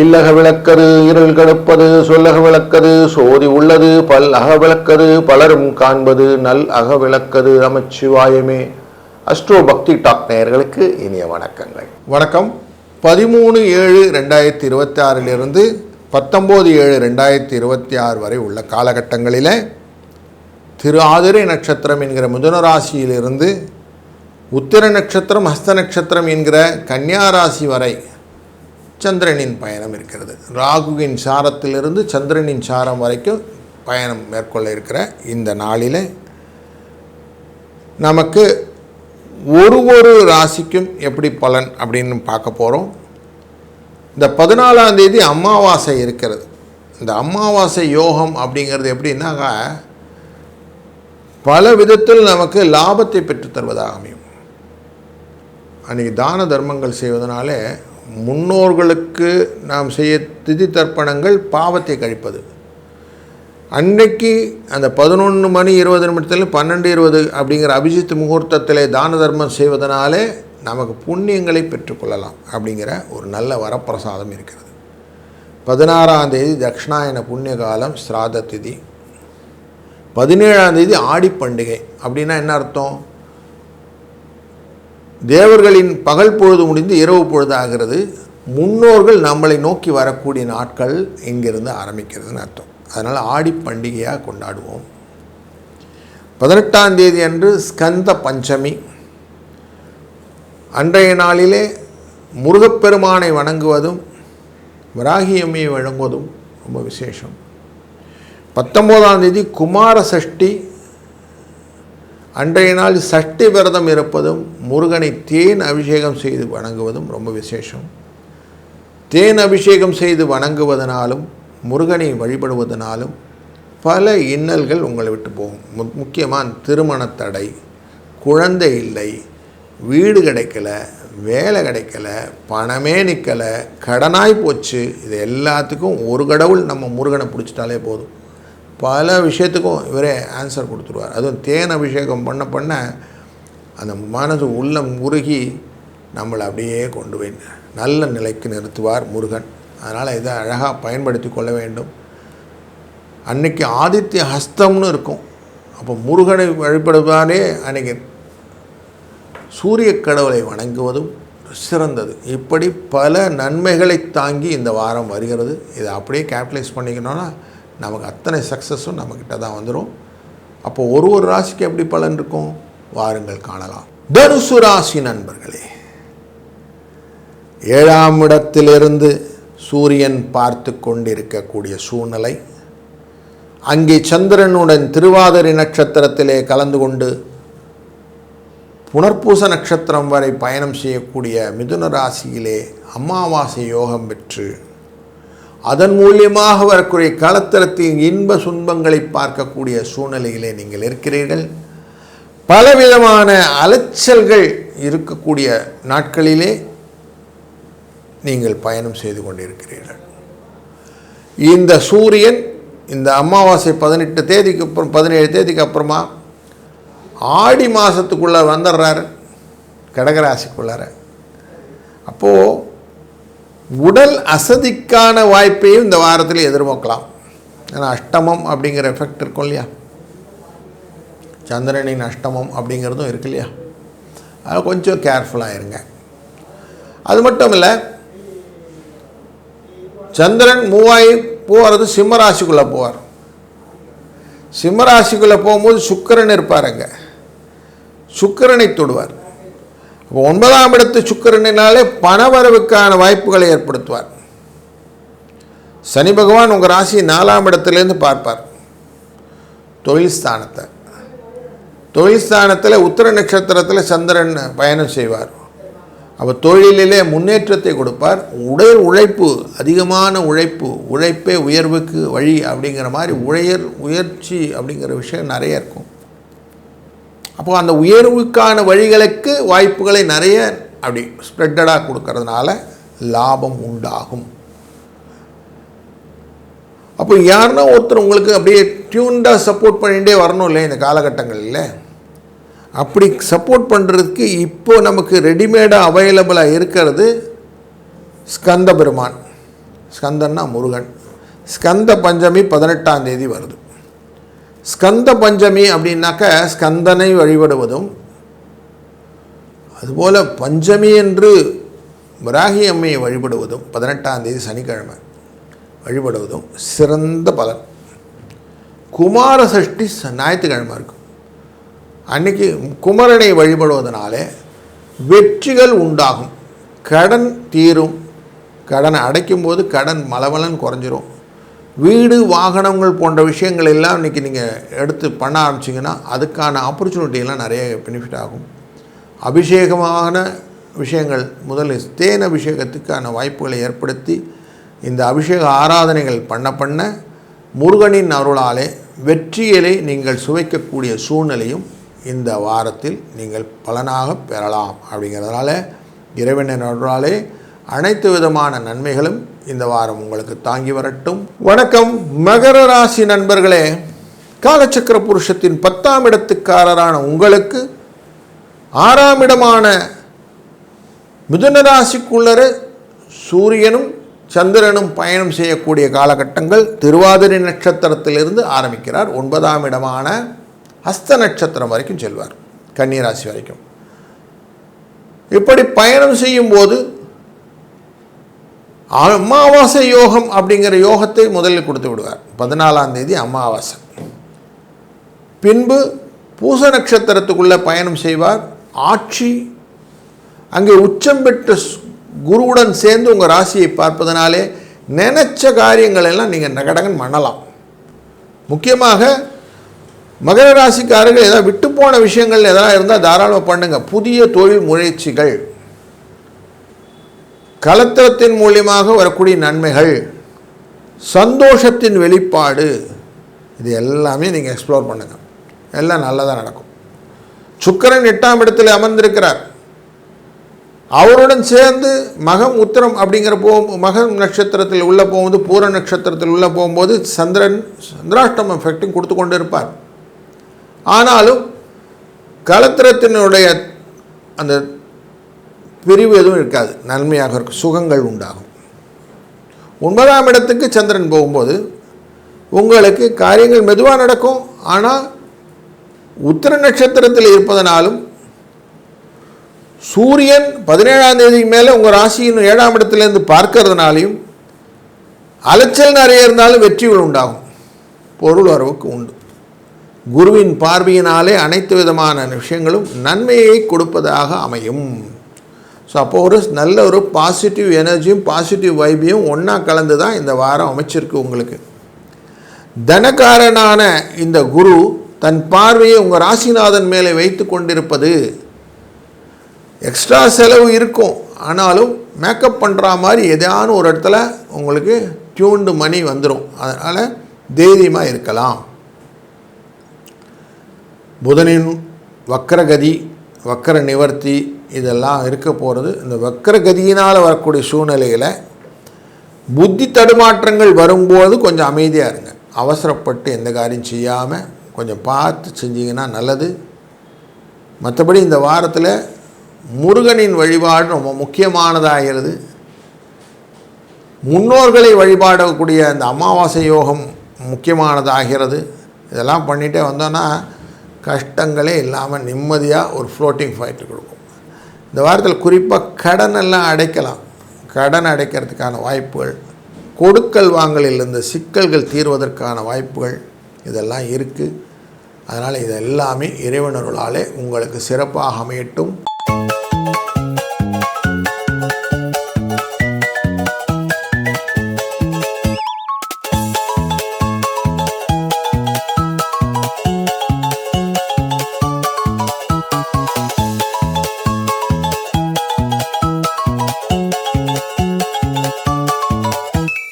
இல்லக விளக்கது இருள் கடுப்பது சொல்லக விளக்கது சோதி உள்ளது பல் அக விளக்கது பலரும் காண்பது நல் அக விளக்கது நமச்சிவாயமே. அஸ்ட்ரோ பக்தி டாக் நேயர்களுக்கு இனிய வணக்கங்கள். வணக்கம். 13/7/2026 19/7/2026 வரை உள்ள காலகட்டங்களில் திருஆதிரை நட்சத்திரம் என்கிற மிதுன ராசியிலிருந்து உத்திர நட்சத்திரம் ஹஸ்த நட்சத்திரம் என்கிற கன்னியா ராசி வரை சந்திரனின் பயணம் இருக்கிறது. ராகுவின் சாரத்திலிருந்து சந்திரனின் சாரம் வரைக்கும் பயணம் மேற்கொள்ள இருக்கிற இந்த நாளில் நமக்கு ஒரு ராசிக்கும் எப்படி பலன் அப்படின்னு பார்க்க போகிறோம். இந்த 14ஆம் தேதி அமாவாசை இருக்கிறது. இந்த அமாவாசை யோகம் அப்படிங்கிறது எப்படின்னாக்கா பல விதத்தில் நமக்கு லாபத்தை பெற்றுத்தருவதாக அமையும். அன்றைக்கி தான தர்மங்கள் செய்வதனாலே முன்னோர்களுக்கு நாம் செய்ய திதி தர்ப்பணங்கள் பாவத்தை கழிப்பது. அன்றைக்கு அந்த 11:20 12:20 அப்படிங்கிற அபிஜித் முகூர்த்தத்தில் தான தர்மம் செய்வதனாலே நமக்கு புண்ணியங்களை பெற்றுக்கொள்ளலாம் அப்படிங்கிற ஒரு நல்ல வரப்பிரசாதம் இருக்கிறது. 16ஆம் தேதி தட்சிணாயன புண்ணிய காலம் ஸ்ராத திதி. 17ஆம் தேதி ஆடி பண்டிகை. அப்படின்னா என்ன அர்த்தம்? தேவர்களின் பகல் பொழுது முடிந்து இரவு பொழுது ஆகிறது. முன்னோர்கள் நம்மளை நோக்கி வரக்கூடிய நாட்கள் இங்கிருந்து ஆரம்பிக்கிறதுன்னு அர்த்தம். அதனால் ஆடி பண்டிகையாக கொண்டாடுவோம். 18ஆம் தேதி அன்று ஸ்கந்த பஞ்சமி. அன்றைய நாளிலே முருகப்பெருமானை வணங்குவதும் வராகியம்மையை வழங்குவதும் ரொம்ப விசேஷம். 19ஆம் தேதி குமார சஷ்டி. அன்றைய நாள் சஷ்டி விரதம் இருப்பதும் முருகனை தேன் அபிஷேகம் செய்து வணங்குவதும் ரொம்ப விசேஷம். தேன் அபிஷேகம் செய்து வணங்குவதனாலும் முருகனை வழிபடுவதனாலும் பல இன்னல்கள் உங்களை விட்டு போகும். முக்கியமாக திருமண தடை, குழந்தை இல்லை, வீடு கிடைக்கல, வேலை கிடைக்கல, பணமே நிற்கலை, கடனாய் போச்சு, இது எல்லாத்துக்கும் ஒரு கடவுள் நம்ம முருகனை பிடிச்சிட்டாலே போதும். பல விஷயத்துக்கும் இவரே ஆன்சர் கொடுத்துருவார். அதுவும் தேன் அபிஷேகம் பண்ண அந்த மனது உள்ளம் உருகி நம்மளை அப்படியே கொண்டு போய் நல்ல நிலைக்கு நிறுத்துவார் முருகன். அதனால் இதை அழகாக பயன்படுத்தி கொள்ள வேண்டும். அன்றைக்கி ஆதித்ய ஹஸ்தம்னு இருக்கும். அப்போ முருகனை வழிபடுவதாலே அன்றைக்கி சூரிய கடவுளை வணங்குவதும் சிறந்தது. இப்படி பல நன்மைகளை தாங்கி இந்த வாரம் வருகிறது. இதை அப்படியே கேபிட்டலைஸ் பண்ணிக்கணும்னா நமக்கு அத்தனை சக்ஸஸும் நம்மக்கிட்ட தான் வந்துடும். அப்போது ஒரு ராசிக்கு எப்படி பலன் இருக்கும் வாருங்கள் காணலாம். தனுசு ராசி நண்பர்களே, 7ஆம் இடத்திலிருந்து சூரியன் பார்த்து கொண்டிருக்கக்கூடிய சூழ்நிலை. அங்கே சந்திரனுடன் திருவாதிரை நட்சத்திரத்திலே கலந்து கொண்டு புனர்பூச நட்சத்திரம் வரை பயணம் செய்யக்கூடிய மிதுன ராசியிலே அமாவாசை யோகம் பெற்று அதன் மூலியமாக வரக்கூடிய களத்திரத்தின் இன்ப துன்பங்களை பார்க்கக்கூடிய சூழ்நிலையிலே நீங்கள் இருக்கிறீர்கள். பலவிதமான அலைச்சல்கள் இருக்கக்கூடிய நாட்களிலே நீங்கள் பயணம் செய்து கொண்டிருக்கிறீர்கள். இந்த சூரியன் இந்த அமாவாசை 18 தேதிக்கு அப்புறம் 17 தேதிக்கு அப்புறமா ஆடி மாதத்துக்குள்ளே வந்துடுறாரு கடகராசிக்குள்ளார. அப்போது உடல் அசதிக்கான வாய்ப்பையும் இந்த வாரத்தில் எதிர்நோக்கலாம். ஏன்னா அஷ்டமம் அப்படிங்கிற எஃபெக்ட் இருக்கும் இல்லையா, சந்திரனின் அஷ்டமம் அப்படிங்கிறதும் இருக்கு இல்லையா, அது கொஞ்சம் கேர்ஃபுல்லாக இருங்க. அது மட்டும் இல்லை, சந்திரன் மூவாயி போகிறது சிம்மராசிக்குள்ளே போவார். சிம்மராசிக்குள்ளே போகும்போது சுக்கிரன் இருப்பாருங்க, சுக்கிரனை தொடுவார். இப்போ 9ஆம் இடத்து சுக்கிரனினாலே பணவரவுக்கான வாய்ப்புகளை ஏற்படுத்துவார். சனி பகவான் உங்கள் ராசி 4ஆம் இடத்துலேருந்து பார்ப்பார் தொழில் ஸ்தானத்தை. தொழில் ஸ்தானத்தில் உத்திர நட்சத்திரத்தில் சந்திரன் பயணம் செய்வார். அப்போ தொழிலிலே முன்னேற்றத்தை கொடுப்பார். உழைப்பு, அதிகமான உழைப்பே உயர்வுக்கு வழி அப்படிங்கிற மாதிரி உயர்ச்சி அப்படிங்கிற விஷயம் நிறைய இருக்கும். அப்போது அந்த உயர்வுக்கான வழிகளுக்கு வாய்ப்புகளை நிறைய அப்படி ஸ்ப்ரெட்டடாக கொடுக்கறதுனால லாபம் உண்டாகும். அப்போ யாருன்னா ஒருத்தர் உங்களுக்கு அப்படியே டியூன்டாக சப்போர்ட் பண்ணிகிட்டே வரணும் இல்லை இந்த காலகட்டங்களில். அப்படி சப்போர்ட் பண்ணுறதுக்கு இப்போது நமக்கு ரெடிமேடாக அவைலபிளாக இருக்கிறது ஸ்கந்த பெருமான். ஸ்கந்தன்னா முருகன். ஸ்கந்த பஞ்சமி 18ஆம் தேதி வருது. ஸ்கந்த பஞ்சமி அப்படின்னாக்க ஸ்கந்தனை வழிபடுவதும், அதுபோல் பஞ்சமி என்று வராகி அம்மையை வழிபடுவதும் 18ஆம் தேதி சனிக்கிழமை வழிபடுவதும் சிறந்த பலன். குமார சஷ்டி ஞாயிற்றுக்கிழமை இருக்கும். அன்றைக்கி குமரனை வழிபடுவதனாலே வெற்றிகள் உண்டாகும், கடன் தீரும். கடனை அடைக்கும்போது கடன் மலமலன்னு குறைஞ்சிரும். வீடு வாகனங்கள் போன்ற விஷயங்கள் எல்லாம் இன்றைக்கி நீங்கள் எடுத்து பண்ண ஆரம்பிச்சிங்கன்னா அதுக்கான ஆப்பர்ச்சுனிட்டியெல்லாம் நிறைய பெனிஃபிட் ஆகும். அபிஷேகமான விஷயங்கள், முதலில் தேன் அபிஷேகத்துக்கான வாய்ப்புகளை ஏற்படுத்தி இந்த அபிஷேக ஆராதனைகள் பண்ண முருகனின் அருளாலே வெற்றிகளை நீங்கள் சுவைக்கக்கூடிய சூழ்நிலையும் இந்த வாரத்தில் நீங்கள் பலனாக பெறலாம். அப்படிங்கிறதுனால இறைவனின் அருளாலே அனைத்து விதமான நன்மைகளும் இந்த வாரம் உங்களுக்கு தாங்கி வரட்டும். வணக்கம் மகர ராசி நண்பர்களே. காலச்சக்கர புருஷத்தின் 10ஆம் இடத்துக்காரரான உங்களுக்கு 6ஆம் இடமான மிதுன ராசிக்குள்ளர சூரியனும் சந்திரனும் பயணம் செய்யக்கூடிய காலகட்டங்கள். திருவாதிரை நட்சத்திரத்திலிருந்து ஆரம்பிக்கிறார். 9ஆம் இடமான ஹஸ்த நட்சத்திரம் வரைக்கும் செல்வார், கன்னி ராசி வரைக்கும். இப்படி பயணம் செய்யும்போது அமாவாசை யோகம் அப்படிங்கிற யோகத்தை முதலில் கொடுத்து விடுவார். 14ஆம் தேதி அமாவாசை. பின்பு பூச நட்சத்திரத்துக்குள்ளே பயணம் செய்வார். ஆட்சி அங்கே உச்சம் பெற்ற குருவுடன் சேர்ந்து உங்கள் ராசியை பார்ப்பதனாலே நினைச்ச காரியங்கள் எல்லாம் நீங்கள் நகடகன் பண்ணலாம். முக்கியமாக மகர ராசிக்காரர்கள் ஏதாவது விட்டு போன விஷயங்கள் எதெல்லாம் இருந்தால் தாராளமாக பண்ணுங்கள். புதிய தொழில் முயற்சிகள், கலத்திரத்தின் மூலியமாக வரக்கூடிய நன்மைகள், சந்தோஷத்தின் வெளிப்பாடு, இது எல்லாமே நீங்கள் எக்ஸ்ப்ளோர் பண்ணுங்கள். எல்லாம் நல்லதாக நடக்கும். சுக்கிரன் 8ஆம் இடத்தில் அமர்ந்திருக்கிறார். அவருடன் சேர்ந்து மகம் உத்திரம் அப்படிங்கிற மகம் நட்சத்திரத்தில் உள்ளே போகும்போது, பூர நட்சத்திரத்தில் உள்ளே போகும்போது சந்திராஷ்டம எஃபெக்டும் கொடுத்து கொண்டு இருப்பார். ஆனாலும் கலத்திரத்தினுடைய அந்த பிரிவு எதுவும் இருக்காது, நன்மையாக இருக்கும், சுகங்கள் உண்டாகும். 9ஆம் இடத்துக்கு சந்திரன் போகும்போது உங்களுக்கு காரியங்கள் மெதுவாக நடக்கும். ஆனால் உத்திர நட்சத்திரத்தில் இருப்பதனாலும் சூரியன் 17ஆம் தேதிக்கு மேலே உங்கள் ராசியின் 7ஆம் இடத்துலேருந்து பார்க்கறதுனாலையும் அலைச்சல் நிறைய இருந்தாலும் வெற்றிகள் உண்டாகும், பொருள் வரவுக்கு உண்டு. குருவின் பார்வையினாலே அனைத்து விதமான விஷயங்களும் நன்மையை கொடுப்பதாக அமையும். ஸோ அப்போ நல்ல ஒரு பாசிட்டிவ் எனர்ஜியும் பாசிட்டிவ் வைபையும் ஒன்றா கலந்து தான் இந்த வாரம் அமைச்சிருக்கு உங்களுக்கு. தனக்காரனான இந்த குரு தன் பார்வையை உங்கள் ராசிநாதன் மேலே வைத்து கொண்டிருப்பது எக்ஸ்ட்ரா செலவு இருக்கும். ஆனாலும் மேக்கப் பண்ணுற மாதிரி எதான ஒரு இடத்துல உங்களுக்கு டியூன்டு மணி வந்துடும். அதனால் தைரியமாக இருக்கலாம். புதனின் வக்கரகதி, வக்கர நிவர்த்தி இதெல்லாம் இருக்க போகிறது. இந்த வக்கரகதியினால் வரக்கூடிய சூழ்நிலையில் புத்தி தடுமாற்றங்கள் வரும்போது கொஞ்சம் அமைதியாக இருங்க. அவசரப்பட்டு எந்த காரியம் செய்யாமல் கொஞ்சம் பார்த்து செஞ்சிங்கன்னா நல்லது. மற்றபடி இந்த வாரத்தில் முருகனின் வழிபாடு ரொம்ப முக்கியமானதாகிறது. முன்னோர்களை வழிபாடக்கூடிய அந்த அமாவாசை யோகம் முக்கியமானதாகிறது. இதெல்லாம் பண்ணிகிட்டே வந்தோன்னா கஷ்டங்களே இல்லாமல் நிம்மதியாக ஒரு ஃப்ளோட்டிங் ஃபைட்டு கொடுக்கும். இந்த வாரத்தில் குறிப்பாக கடனெல்லாம் அடைக்கலாம். கடன் அடைக்கிறதுக்கான வாய்ப்புகள், கொடுக்கல் வாங்கலில் இருந்த சிக்கல்கள் தீர்வதற்கான வாய்ப்புகள் இதெல்லாம் இருக்குது. அதனால் இது எல்லாமே இறைவனருளாலே உங்களுக்கு சிறப்பாக அமையட்டும்.